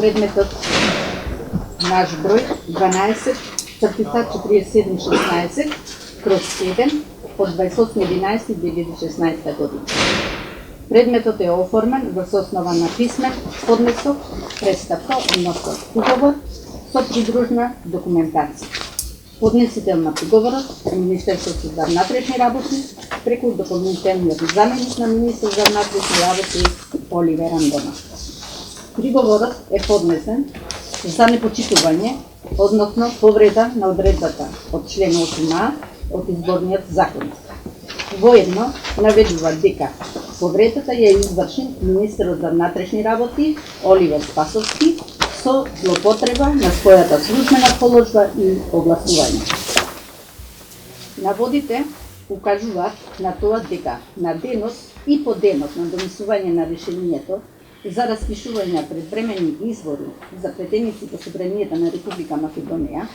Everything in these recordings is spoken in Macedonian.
предметот наш број 12/4716/1 од 28.11.2016 година. Предметот е оформен во основа на писмен поднесок, представка, односно уговор со придружна документација. Поднесител на приговорот е Министерството за внатрешни работи преку дополнителниот заменик на министер за внатрешни работи Оливер Андонов. Приговорот е поднесен за непочитување, односно повреда на одредбата од член 8а од изборниот закон. Воедно наведува дека повредата ја изврши министерот за внатрешни работи Оливер Спасовски со злоупотреба на својата службена положба и огласување. Наводите укажуваат на тоа дека на денот и по денот на донесување на решението за распишување на предвремени избори за претеници по Собранието на Република Македонија,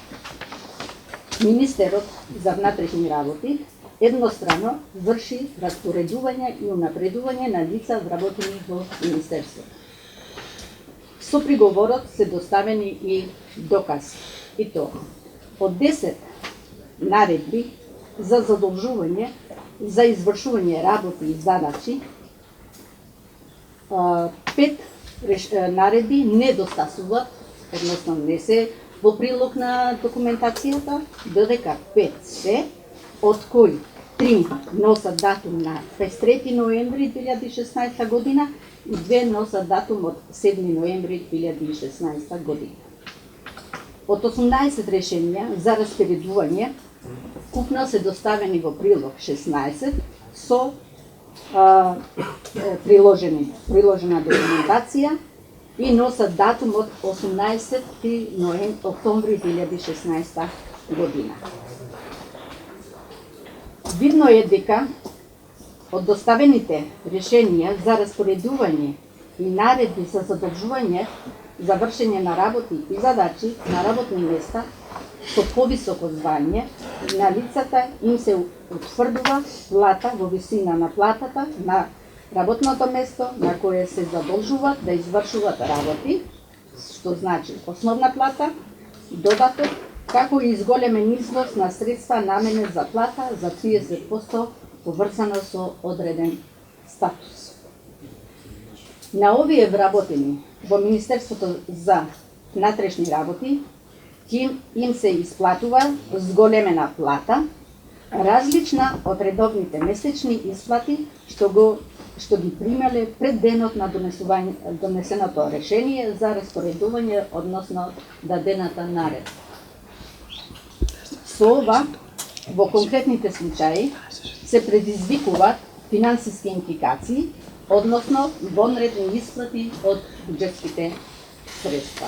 Министерот за внатрешни работи еднострано врши распоредување и унапредување на лица вработени во Министерството. Со приговорот се доставени и докази, и тоа од 10 наредби за задолжување за извршување работи и задачи, 5 наредби не достасуваат, односно не се во прилог на документацијата, додека 5 се, од кои 3 носат датум на 23 ноември 2016 година и 2 носат датум од 7 ноември 2016 година. Од 18 решенија за распоредување, купно се доставени во прилог 16 со приложена документација и носат датум од 18 октомври 2016 година. Видно е дека од доставените решенија за распоредување и наредби за задолжување за вршење на работи и задачи на работни места со повисоко звање на лицата им се утврдува плата во висина на платата на работното место на кое се задолжуваат да извршуваат работи, што значи основна плата, додаток, како и изголемен износ на средства наменет за плата за 30% поврзано со одреден статус. На овие вработени во Министерството за внатрешни работи им се исплатува зголемена плата, различна од редовните месечни исплати што ги примале пред денот на донесеното решение за распоредување, односно дадената наредба. Со ова, во конкретните случаи, се предизвикуваат финансиски импликации, односно вонредни исплати од буџетските средства.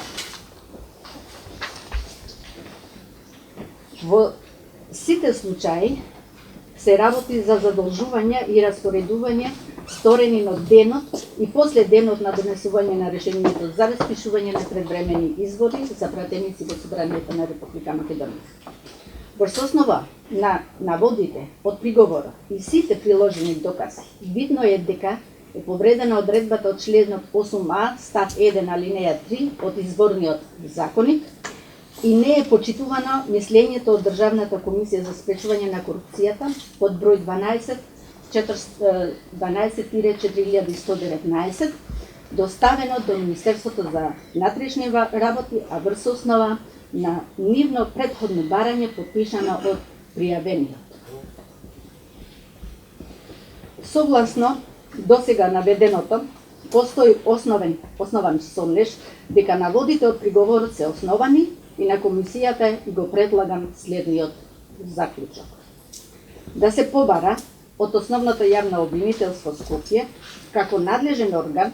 Во сите случаи се работи за задолжување и распоредување сторени на денот и после денот на донесување на решението за распишување на предвремени избори за пратеници во Собранието на Република Македонија. Врз основа на наводите од приговорот и сите приложени докази, видно е дека е повредена одредбата од членот 8а став 1 алинеја 3 од изборниот законник и не е почитувано мислењето од Државната комисија за спречување на корупцијата под број 12/4119 доставено до Министерството за внатрешни работи, а врз основа на нивно претходно барање подпишано од пријавениот. Согласно досега наведеното, постои основан сомнеж дека наводите од приговорот се основани и на комисијата го предлагам следниот заклучок. Да се побара од Основното јавно обвинителство Скопје како надлежен орган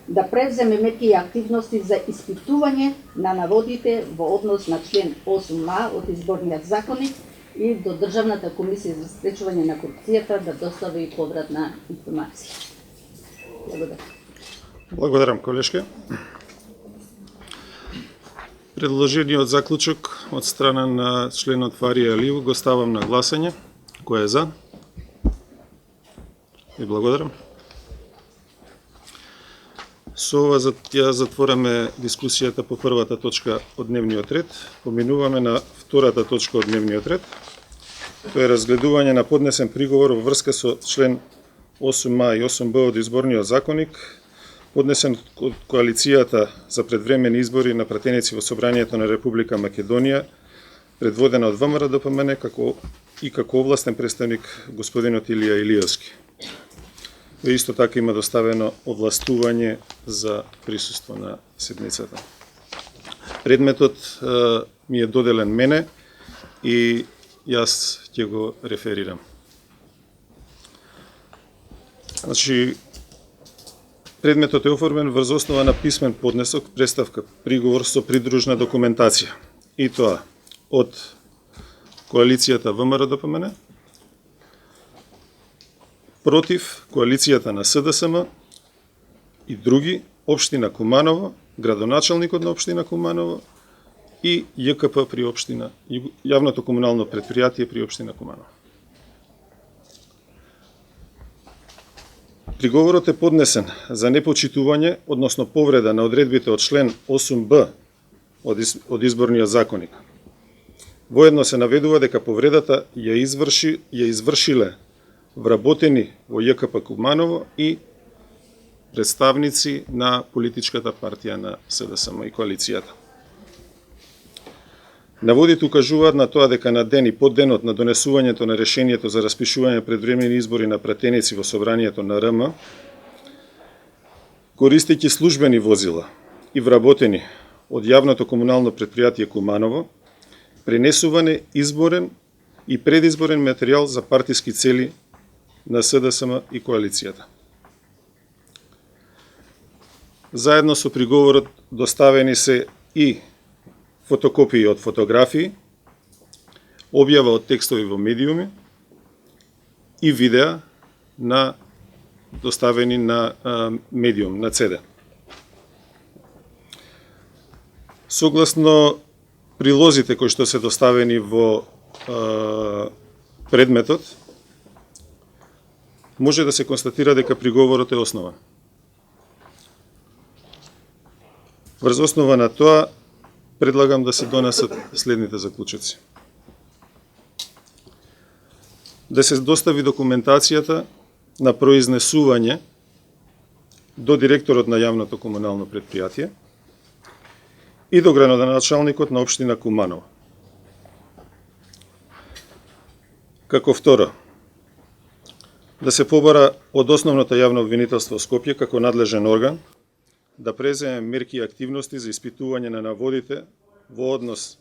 да превземе мерки и активности за испитување на наводите во однос на член 8а од изборниот законник и до Државната комисија за спречување на корупцијата да достави повратна информација. Благодарам. Благодарам, колешке. Предложениот заклучок од страна на членот Фарија Алиев го ставам на гласање. Кој е за? И благодарам. Со ова ја затвораме дискусијата по првата точка од дневниот ред. Поминуваме на втората точка од дневниот ред. Тоа е разгледување на поднесен приговор во врска со член 8а и 8б од изборниот законник, поднесен од коалицијата за предвремени избори на пратеници во Собранието на Република Македонија, предводена од ВМРО-ДПМН како овластен представник господинот Илија Илиевски. Исто така има доставено овластување за присуство на седницата. Предметот ми е доделен мене и јас ќе го реферирам. Значи, предметот е оформен врз основа на писмен поднесок, представка, приговор со придружна документација. И тоа од коалицијата ВМРО-ДПМН, против коалицијата на СДСМ и други, општина Куманово, градоначалникот на општина Куманово и ЈКП при општина, јавното комунално претпријатие при општина Куманово. Приговорот е поднесен за непочитување, односно повреда на одредбите од член 8б од изборниот законник. Воедно се наведува дека повредата ја извршиле вработени во ЈКП Куманово и представници на политичката партија на СДСМ и коалицијата. Наводите укажуваат на тоа дека на ден и под денот на донесувањето на решението за распишување предвремени избори на пратеници во собранието на РМ, користејќи службени возила и вработени од јавното комунално претпријатие Куманово, пренесуване изборен и предизборен материјал за партиски цели на СДСМ и коалицијата. Заедно со приговорот доставени се и фотокопии од фотографии, објава од текстови во медиуми и видеа доставени на медиум, на CD. Согласно прилозите кои што се доставени во предметот, може да се констатира дека приговорот е основан. Врз основа на тоа, предлагам да се донесат следните заклучоци. Да се достави документацијата на произнесување до директорот на јавното комунално претпријатие и до градоначалникот на општина Куманово. Како второ, да се побара од основното јавно обвинителство Скопје како надлежен орган да преземе мерки и активности за испитување на наводите во однос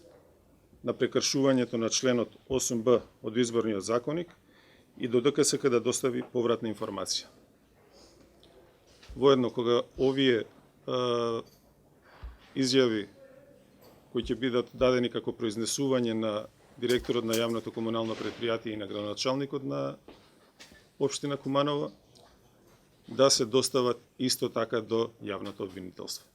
на прекршувањето на членот 8б од изборниот законник и до ДКСК да достави повратна информација. Воедно, кога овие изјави кои ќе бидат дадени како произнесување на директорот на јавното комунално претпријатие и на градоначалникот на општина Куманово, да се достават исто така до јавното обвинителство.